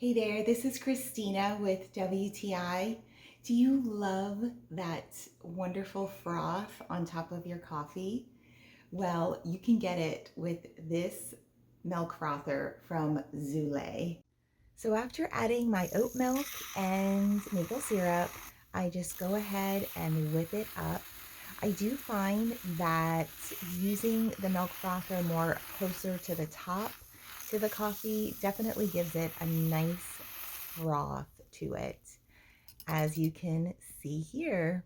Hey there, this is Christina with WTI. Do you love that wonderful froth on top of your coffee? Well, you can get it with this milk frother from Zulay. So after adding my oat milk and maple syrup, I just go ahead and whip it up. I do find that using the milk frother more closer to the top to the coffee definitely gives it a nice froth to it, as you can see here.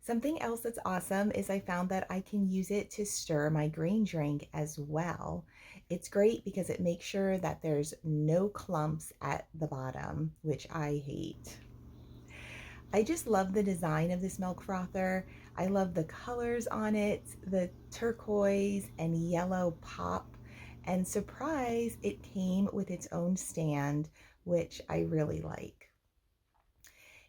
Something else that's awesome is I found that I can use it to stir my green drink as well. It's great because it makes sure that there's no clumps at the bottom, which I hate. I just love the design of this milk frother. I love the colors on it, the turquoise and yellow pop, and surprise, it came with its own stand, which I really like.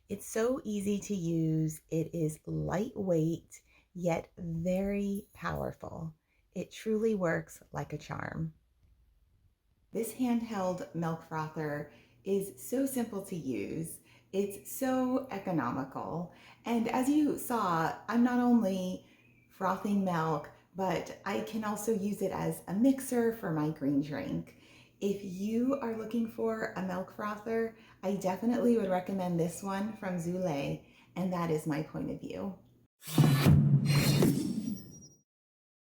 It's so easy to use. It is lightweight, yet very powerful. It truly works like a charm. This handheld milk frother is so simple to use. It's so economical. And as you saw, I'm not only frothing milk, but I can also use it as a mixer for my green drink. If you are looking for a milk frother, I definitely would recommend this one from Zulay, and that is my point of view.